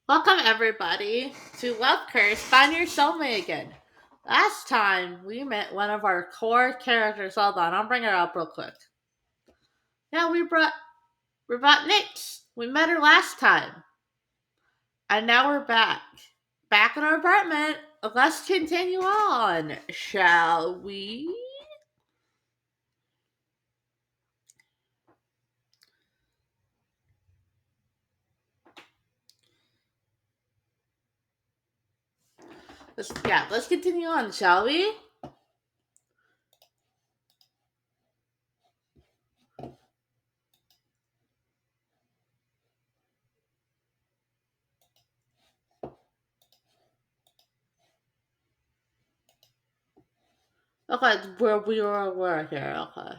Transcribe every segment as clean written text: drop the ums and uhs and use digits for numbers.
Welcome everybody to Love Curse Find Your Soulmate again. Last time we met one of our core characters. Hold on, I'll bring her up real quick. Yeah, we brought Nyx. We met her last time, and now we're back in our apartment. Let's continue on, shall we? Let's continue on, shall we? Okay, where we were here. Okay.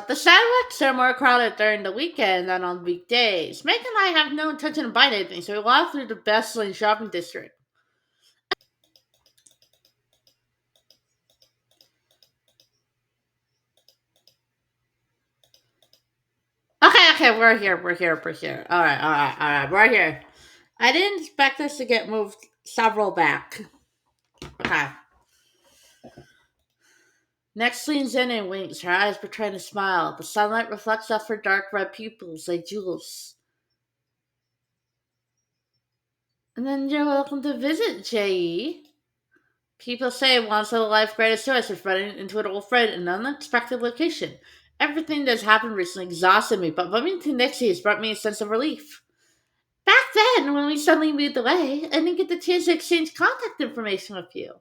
The sidewalks are more crowded during the weekend than on weekdays. Meg and I have no intention of buying anything, so we walk through the bustling shopping district. Okay, we're here. Alright, we're here. I didn't expect us to get moved several back. Okay. Next leans in and winks, her eyes betraying a smile. The sunlight reflects off her dark red pupils like jewels. And then you're welcome to visit, J.E. People say once in a life greatest choice is running into an old friend in an unexpected location. Everything that's happened recently exhausted me, but bumping into Nixie has brought me a sense of relief. Back then, when we suddenly moved away, I didn't get the chance to exchange contact information with you.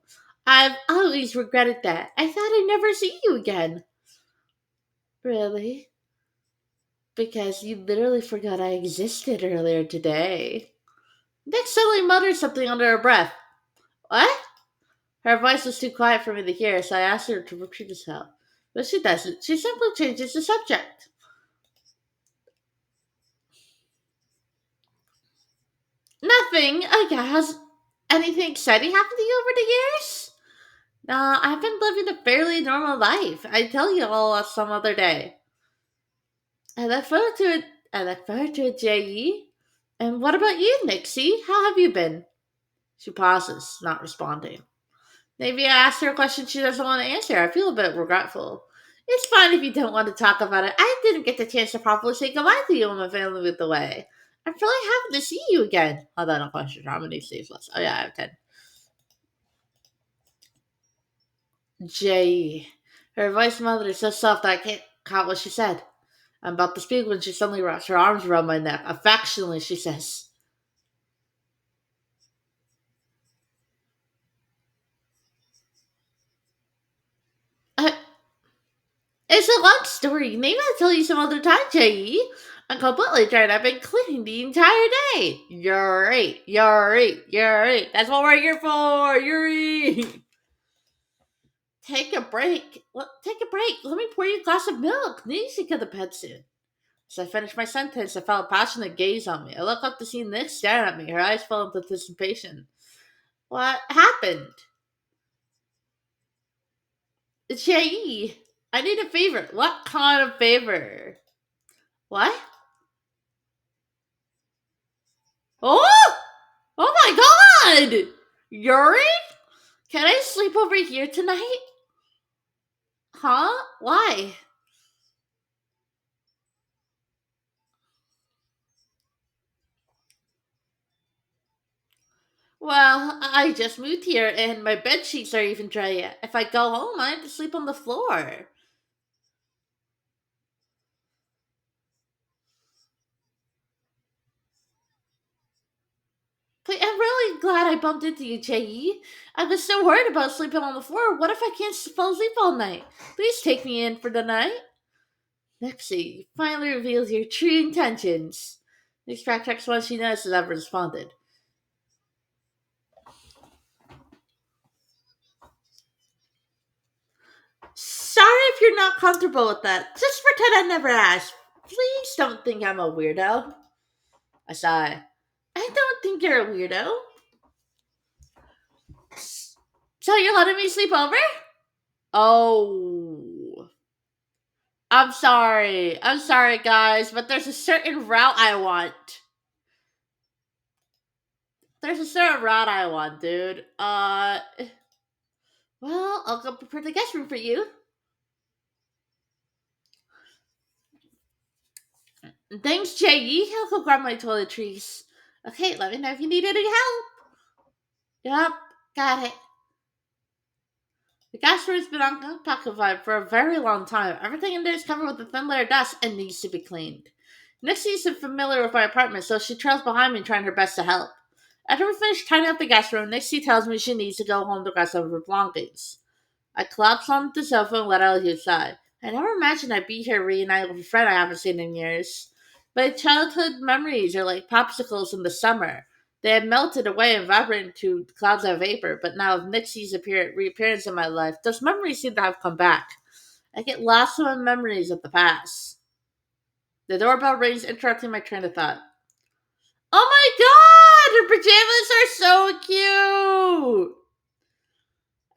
I've always regretted that. I thought I'd never see you again. Really? Because you literally forgot I existed earlier today. Nix suddenly muttered something under her breath. What? Her voice was too quiet for me to hear, so I asked her to repeat herself. But she doesn't. She simply changes the subject. Nothing, I guess. Anything exciting happened to you over the years? I've been living a fairly normal life. I tell you all some other day. I look forward to it. I look forward to it, J.E. And what about you, Nixie? How have you been? She pauses, not responding. Maybe I asked her a question she doesn't want to answer. I feel a bit regretful. It's fine if you don't want to talk about it. I didn't get the chance to properly say goodbye to you when my family moved away. I'm really happy to see you again. Hold on, a question. How many saves left? Oh yeah, I have 10. Jay. Her voice molded so soft that I can't caught what she said. I'm about to speak when she suddenly wraps her arms around my neck. Affectionately, she says, "Uh, It's a long story. Maybe I'll tell you some other time, Jay. I'm completely tired. I've been cleaning the entire day. You're right. You're right. You're right. That's what we're here for. Yuri. Take a break. Take a break. Let me pour you a glass of milk. Need to get the pet soon. As I finished my sentence, I felt a passionate gaze on me. I looked up to see Nick staring at me, her eyes full of anticipation. What happened? Jay, I need a favor. What kind of favor? What? Oh! Oh my god! Yuri? Can I sleep over here tonight? Huh? Why? Well, I just moved here and my bed sheets are even dry yet. If I go home, I have to sleep on the floor. But I'm really glad I bumped into you, J.E. I was so worried about sleeping on the floor. What if I can't fall asleep all night? Please take me in for the night. Lexi finally reveals your true intentions. Next backtracks once she notices I've responded. Sorry if you're not comfortable with that. Just pretend I never asked. Please don't think I'm a weirdo. I sigh. I don't think you're a weirdo. So you're letting me sleep over? Oh. I'm sorry. I'm sorry, guys, but there's a certain route I want. There's a certain route I want, dude. Well, I'll go prepare the guest room for you. Thanks, Jay. I'll go grab my toiletries. Okay, let me know if you need any help. Yep, got it. The guest room's been unoccupied for a very long time. Everything in there is covered with a thin layer of dust and needs to be cleaned. Nixie isn't familiar with my apartment, so she trails behind me, trying her best to help. After we finish tidying up the guest room, Nixie tells me she needs to go home to grab some of her belongings. I collapse on the sofa and let out a huge sigh. I never imagined I'd be here reunited with a friend I haven't seen in years. My childhood memories are like popsicles in the summer. They had melted away and evaporated into clouds of vapor, but now with Nixie's reappearance in my life, those memories seem to have come back. I get lost in my memories of the past. The doorbell rings, interrupting my train of thought. Oh my god! Her pajamas are so cute!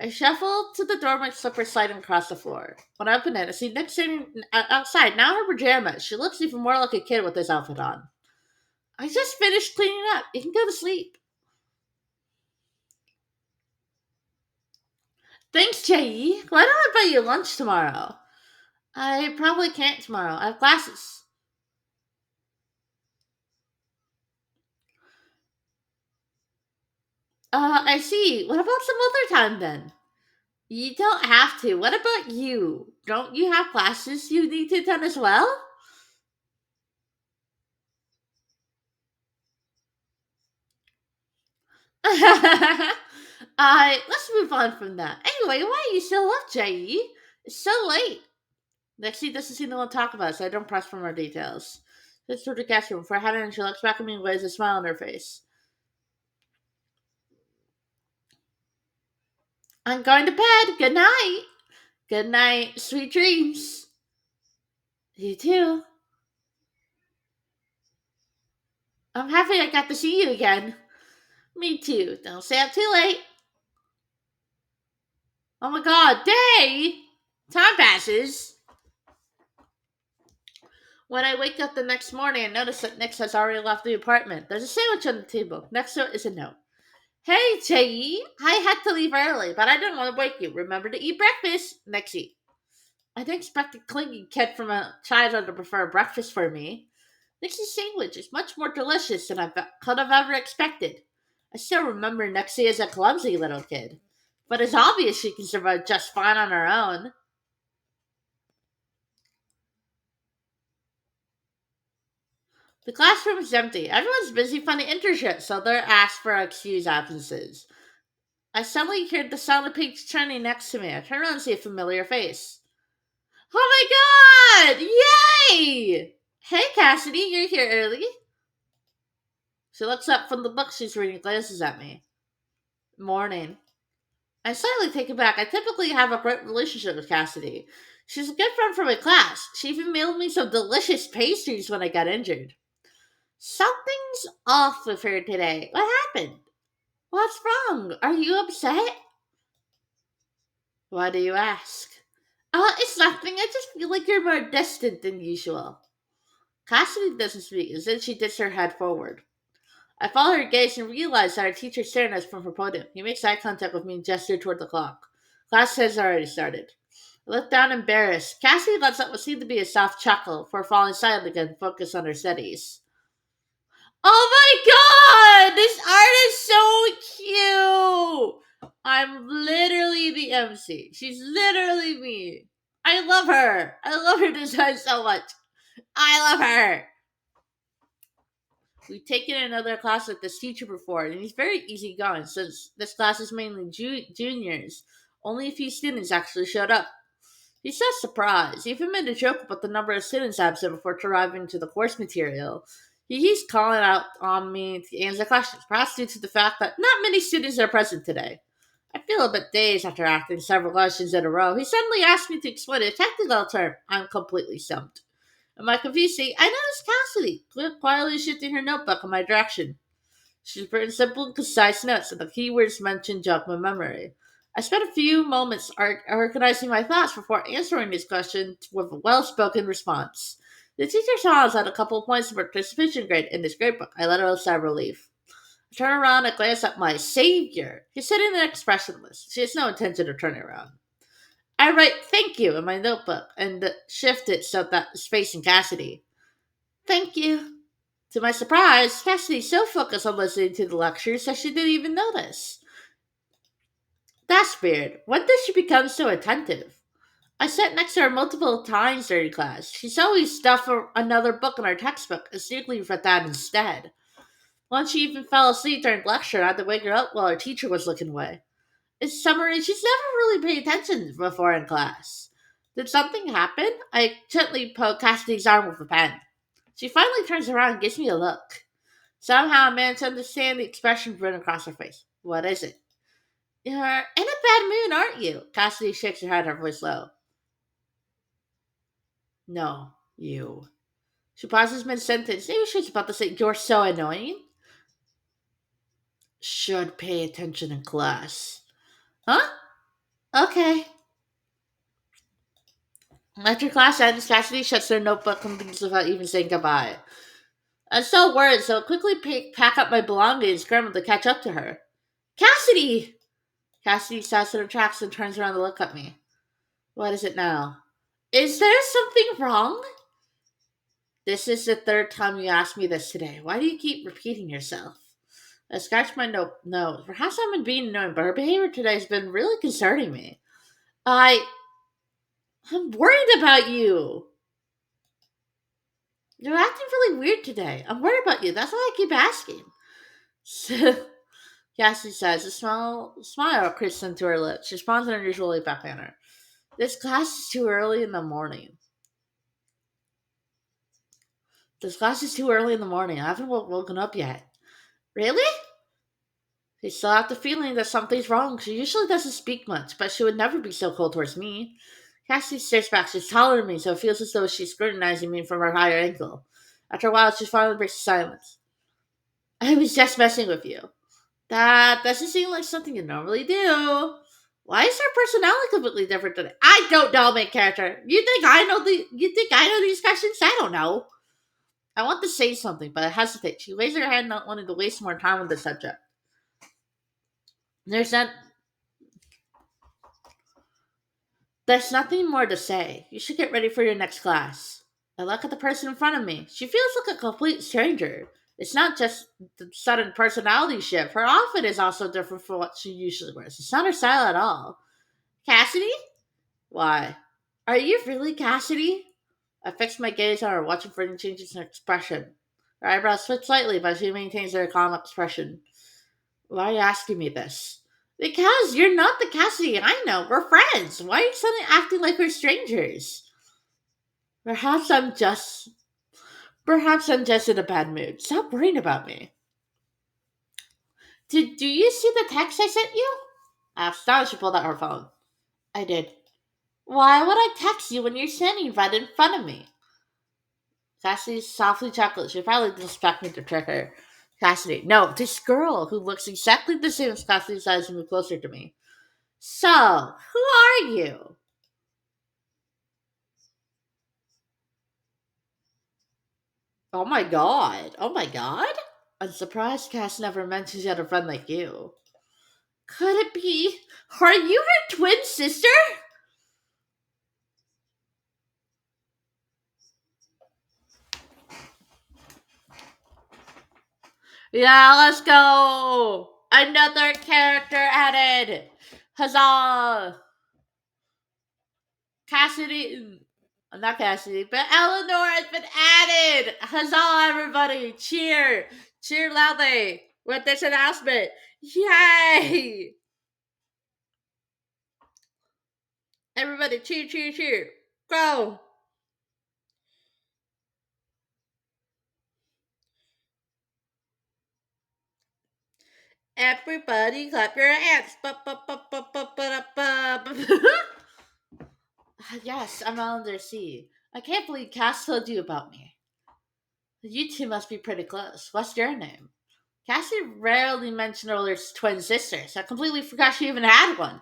I shuffled to the door, my slippers sliding across the floor. When I opened it, I see Nick sitting outside, now in her pajamas. She looks even more like a kid with this outfit on. I just finished cleaning up. You can go to sleep. Thanks, Jay. Why don't I buy you lunch tomorrow? I probably can't tomorrow. I have classes. I see. What about some other time then? You don't have to. What about you? Don't you have classes you need to attend as well? Let's move on from that. Anyway, why are you still up, Jay? It's so late. Lexi doesn't seem to want to talk about it, so I don't press for more details. Let's to the guest room. For a head and she looks back at me and waves a smile on her face. I'm going to bed. Good night. Good night. Sweet dreams. You too. I'm happy I got to see you again. Me too. Don't stay up too late. Oh my god, day! Time passes. When I wake up the next morning, I notice that Nix has already left the apartment. There's a sandwich on the table. Next to it is a note. Hey, Jay, I had to leave early, but I didn't want to wake you. Remember to eat breakfast. Nixie. I didn't expect a clingy kid from a childhood to prefer breakfast for me. Nixie's sandwich is much more delicious than could have ever expected. I still remember Nixie as a clumsy little kid, but it's obvious she can survive just fine on her own. The classroom is empty. Everyone's busy finding internships, so they're asked for excuse absences. I suddenly heard the sound of pages turning next to me. I turn around and see a familiar face. Oh my god! Yay! Hey Cassidy, you're here early. She looks up from the book she's reading, glances at me. Morning. I'm slightly taken back. I typically have a great relationship with Cassidy. She's a good friend from my class. She even mailed me some delicious pastries when I got injured. Something's off with her today. What happened? What's wrong? Are you upset? Why do you ask? It's nothing. I just feel like you're more distant than usual. Cassidy doesn't speak, instead she dips her head forward. I follow her gaze and realize that our teacher's staring at us from her podium. He makes eye contact with me and gestures toward the clock. Class has already started. I look down embarrassed. Cassidy lets out what seemed to be a soft chuckle before falling silent again and focus on her studies. Oh my god! This art is so cute! I'm literally the MC. She's literally me. I love her. I love her design so much. I love her. We've taken another class with this teacher before, and he's very easygoing since this class is mainly juniors. Only a few students actually showed up. He's so surprised. He even made a joke about the number of students absent before arriving to the course material. He keeps calling out on me to answer questions, perhaps due to the fact that not many students are present today. I feel a bit dazed after asking several questions in a row. He suddenly asked me to explain a technical term. I'm completely stumped. In my confusion, I noticed Cassidy quietly shifting her notebook in my direction. She's written simple and concise notes, and the keywords mentioned jog my memory. I spent a few moments organizing my thoughts before answering these questions with a well spoken response. The teacher saw us at a couple of points of participation grade in this grade book. I let out a sigh of relief. I turn around and glance at my savior. He's sitting there expressionless. She has no intention of turning around. I write thank you in my notebook and shift it so that it's facing Cassidy. Thank you. To my surprise, Cassidy's so focused on listening to the lectures that she didn't even notice. That's weird. When did she become so attentive? I sat next to her multiple times during class. She's always stuffed another book in her textbook and sneakily read that instead. Once she even fell asleep during lecture, I had to wake her up while her teacher was looking away. In summary, she's never really paid attention before in class. Did something happen? I gently poke Cassidy's arm with a pen. She finally turns around and gives me a look. Somehow I manage to understand the expression written across her face. What is it? You're in a bad mood, aren't you? Cassidy shakes her head, her voice low. No, you. She pauses mid sentence. Maybe she's about to say, You're so annoying. Should pay attention in class. Huh? Okay. After class ends, Cassidy shuts her notebook and leaves without even saying goodbye. I'm so worried, so I quickly pack up my belongings and scramble to catch up to her. Cassidy! Cassidy stops in her tracks and turns around to look at me. What is it now? Is there something wrong? This is the third time you asked me this today. Why do you keep repeating yourself? I scratched my nose. Perhaps I've been being annoying, but her behavior today has been really concerning me. I... I'm worried about you. You're acting really weird today. I'm worried about you. That's why I keep asking. Cassie says, a smile creeps into her lips. She responds in her usual laid-back manner. This class is too early in the morning. This class is too early in the morning. I haven't woken up yet. Really? She still have the feeling that something's wrong. She usually doesn't speak much, but she would never be so cold towards me. Cassie stares back. She's taller than me, so it feels as though she's scrutinizing me from her higher angle. After a while, she finally breaks silence. I was just messing with you. That doesn't seem like something you normally do. Why is her personality completely different today? I don't know, main character. You think I know these questions? I don't know. I want to say something, but I hesitate. She raises her hand, not wanting to waste more time on the subject. There's not There's nothing more to say. You should get ready for your next class. I look at the person in front of me. She feels like a complete stranger. It's not just the sudden personality shift. Her outfit is also different from what she usually wears. It's not her style at all. Cassidy? Why? Are you really Cassidy? I fix my gaze on her, watching for any changes in her expression. Her eyebrows twitch slightly, but she maintains her calm expression. Why are you asking me this? Because you're not the Cassidy I know. We're friends. Why are you suddenly acting like we're strangers? Perhaps I'm just Perhaps I'm just in a bad mood. Stop worrying about me. Do you see the text I sent you? Astonished, she pulled out her phone. I did. Why would I text you when you're standing right in front of me? Cassidy softly chuckled. She probably didn't expect me to trick her. Cassidy, no, this girl who looks exactly the same as Cassidy decides to move closer to me. So, who are you? Oh my god. Oh my god? I'm surprised Cass never mentioned she had a friend like you. Could it be? Are you her twin sister? Yeah, let's go! Another character added! Huzzah! Cassidy. Not Cassidy, but Eleanor has been added! Huzzah, everybody! Cheer! Cheer loudly with this announcement! Yay! Everybody, cheer, cheer, cheer! Go! Everybody clap your hands! Yes, I'm Allender C. I can't believe Cass told you about me. You two must be pretty close. What's your name? Cassie rarely mentioned Roller's twin sisters. I completely forgot she even had one.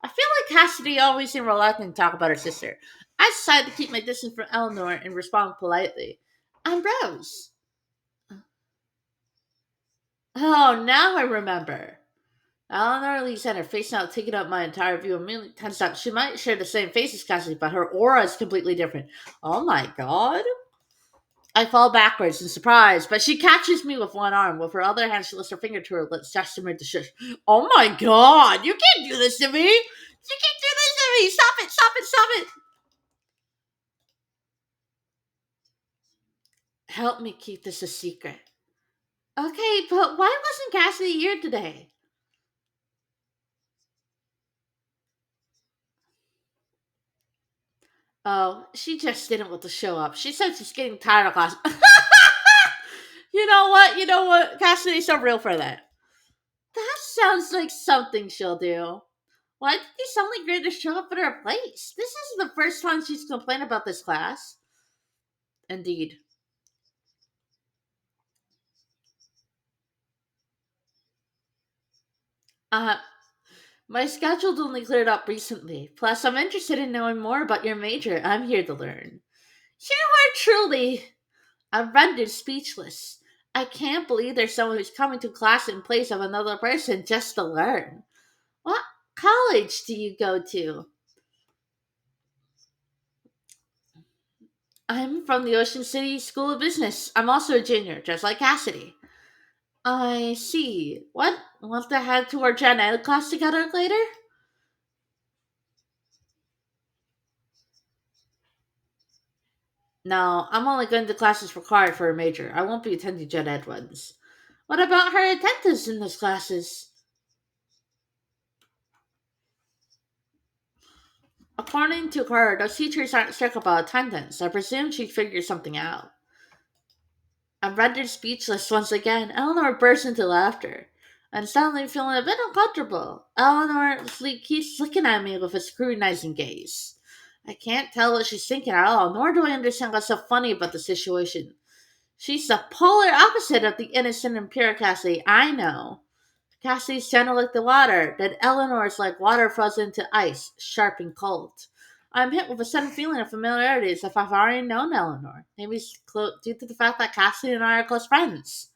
I feel like Cassidy always seemed reluctant to talk about her sister. I decided to keep my distance from Eleanor and respond politely. I'm Rose. Oh, now I remember. Eleanor leans in, her face now taking up my entire view. Immediately turns out she might share the same face as Cassidy, but her aura is completely different. Oh my god. I fall backwards in surprise, but she catches me with one arm. With her other hand, she lifts her finger to her lips, gesture me to shush. Oh my god, you can't do this to me! You can't do this to me! Stop it, stop it, stop it! Help me keep this a secret. Okay, but why wasn't Cassidy here today? Oh, she just didn't want to show up. She said she's getting tired of class. You know what? You know what? Cassidy's so real for that. That sounds like something she'll do. Why did you suddenly agree to show up at her place? This isn't the first time she's complained about this class. Indeed. Uh, my schedule's only cleared up recently. Plus, I'm interested in knowing more about your major. I'm here to learn. You are truly. I'm rendered speechless. I can't believe there's someone who's coming to class in place of another person just to learn. What college do you go to? I'm from the Ocean City School of Business. I'm also a junior, just like Cassidy. I see. What? Want to head to our gen ed class together later? No, I'm only going to classes required for a major. I won't be attending gen ed ones. What about her attendance in those classes? According to her, those teachers aren't strict about attendance. I presume she'd figure something out. I'm rendered speechless once again. Eleanor bursts into laughter. I'm suddenly feeling a bit uncomfortable. Eleanor keeps looking at me with a scrutinizing gaze. I can't tell what she's thinking at all, nor do I understand what's so funny about the situation. She's the polar opposite of the innocent and pure Cassie I know. Cassie's gentle like the water, then Eleanor's like water frozen into ice, sharp and cold. I'm hit with a sudden feeling of familiarity as if I've already known Eleanor. Maybe it's due to the fact that Cassie and I are close friends.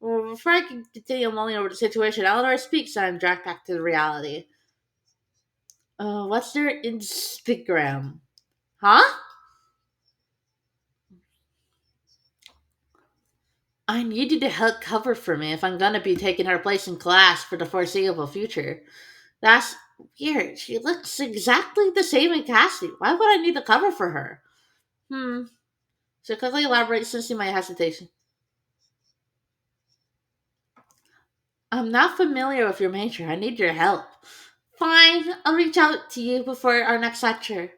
Well, before I can continue mulling over the situation, Eleanor speaks and I'm dragged back to the reality. What's their Instagram? Huh? I need you to help cover for me if I'm gonna be taking her place in class for the foreseeable future. That's weird. She looks exactly the same as Cassie. Why would I need to cover for her? Hmm. So quickly elaborate sensing my hesitation. I'm not familiar with your major. I need your help. Fine. I'll reach out to you before our next lecture.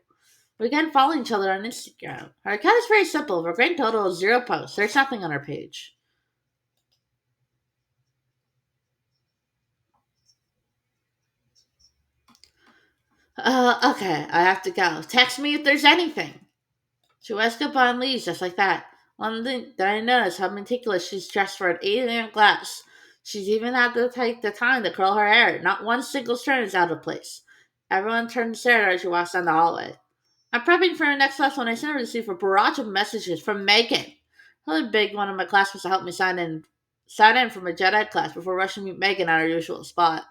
We began following each other on Instagram. Her account is very simple. Her grand total is 0 posts. There's nothing on her page. Okay. I have to go. Text me if there's anything. She wakes up and leaves just like that. One thing that I noticed how meticulous she's dressed for an 8 a.m. class. She's even had to take the time to curl her hair. Not one single strand is out of place. Everyone turns to stare at her as she walks down the hallway. I'm prepping for her next lesson when I suddenly receive a barrage of messages from Megan. Really big one of my classmates to help me sign in for my Gen Ed class before rushing to meet Megan at her usual spot.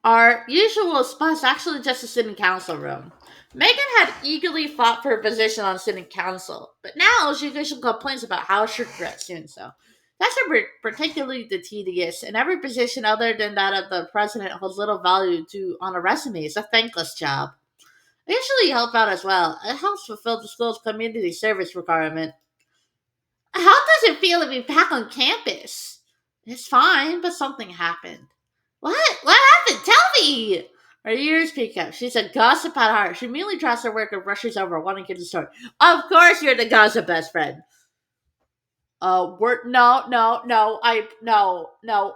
Our usual spot is actually just the city council room. Megan had eagerly fought for a position on city council, but now she occasionally complains about how she regrets doing so. That's particularly tedious, and every position other than that of the president holds little value to on a resume. It's a thankless job. I usually help out as well. It helps fulfill the school's community service requirement. How does it feel to be back on campus? It's fine, but something happened. What? What happened? Tell me! Her ears peek up. She's a gossip at heart. She immediately drops her work and rushes over, wanting to get the story. Of course you're the gossip best friend. no.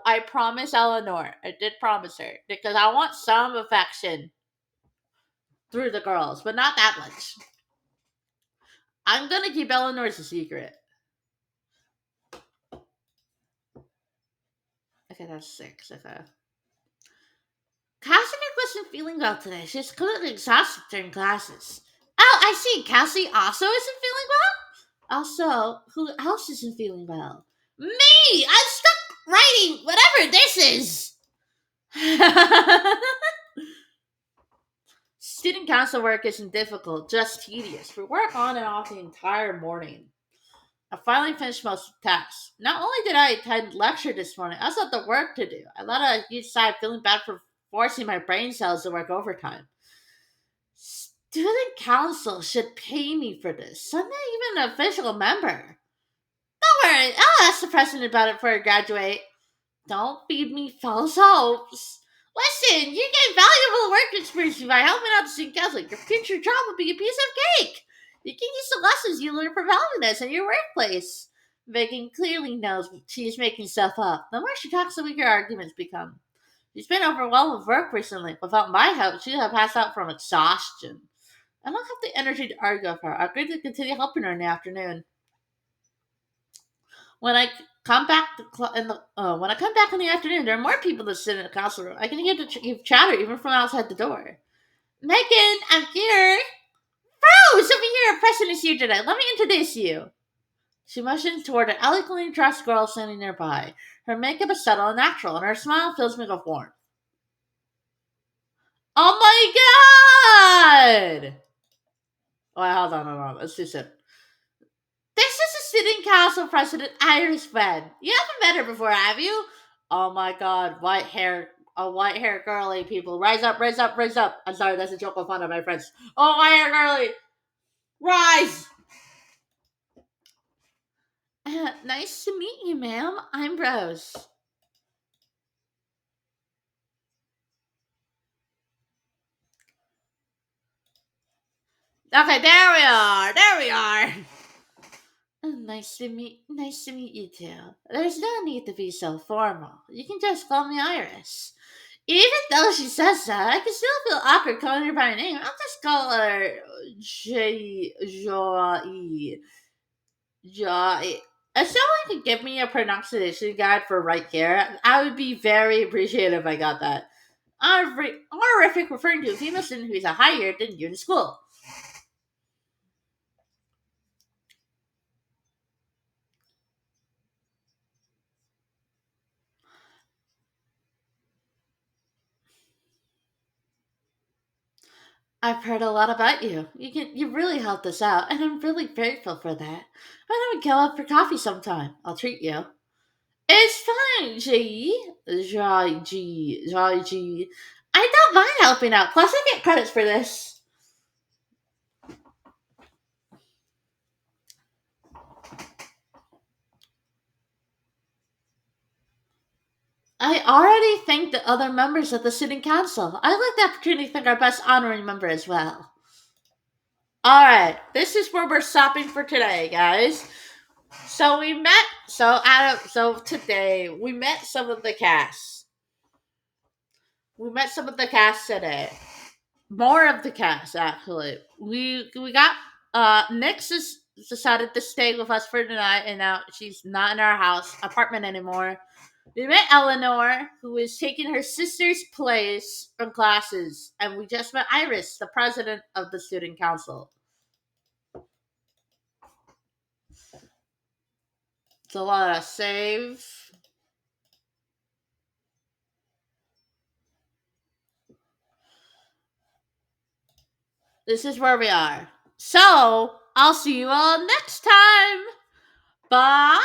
I promise Eleanor. I did promise her because I want some affection through the girls, but not that much. I'm gonna keep Eleanor's a secret. Okay, that's six. Okay. Cassie wasn't feeling well today. She's clearly exhausted during classes. Oh, I see. Cassie also isn't feeling well? Also, who else isn't feeling well? Me! I'm stuck writing whatever this is! Student council work isn't difficult, just tedious. We work on and off the entire morning. I finally finished most of the tasks. Not only did I attend lecture this morning, I also had the work to do. I let out a huge sigh, feeling bad for forcing my brain cells to work overtime. Student council should pay me for this. I'm not even an official member. Don't worry, I'll ask the president about it before I graduate. Don't feed me false hopes. Listen, you get valuable work experience by helping out the student council. Your future job will be a piece of cake. You can use the lessons you learn from helping us in your workplace. Megan clearly knows she's making stuff up. The more she talks, the weaker arguments become. She's been overwhelmed with work recently. Without my help, she'd have passed out from exhaustion. I don't have the energy to argue with her. I agreed to continue helping her in the afternoon. When I come back when I come back in the afternoon, there are more people that sit in the council room. I can hear the chatter even from outside the door. Megan, I'm here. Rose, over here. Preston is here today. Let me introduce you. She motions toward an elegantly dressed girl standing nearby. Her makeup is subtle and natural, and her smile fills me with warmth. Oh my god! Wait, hold on. Let's do it. This is the sitting council president, Iris Red. You haven't met her before, have you? Oh my god, white hair girly people. Rise up, rise up, rise up. I'm sorry, that's a joke of fun of my friends. Oh, white hair girly, rise! Nice to meet you, ma'am. I'm Rose. Okay, there we are. There we are. Nice to meet you too. There's no need to be so formal. You can just call me Iris. Even though she says that, I can still feel awkward calling her by name. I'll just call her Joy. Joy. If someone could give me a pronunciation guide for right here, I would be very appreciative if I got that. Honorific referring to a female student who is higher than you in school. I've heard a lot about you. You really helped us out, and I'm really grateful for that. Why don't we go out for coffee sometime? I'll treat you. It's fine, G. G. I don't mind helping out. Plus, I get credits for this. I already thanked the other members of the sitting council. I like the opportunity to thank our best honorary member as well. Alright, this is where we're stopping for today, guys. So we met today we met some of the cast. We met some of the cast today. More of the cast actually. We got Nyx has decided to stay with us for tonight, and now she's not in our house apartment anymore. We met Eleanor, who is taking her sister's place from classes, and we just met Iris, the president of the student council. So a lot of save. This is where we are. So I'll see you all next time. Bye.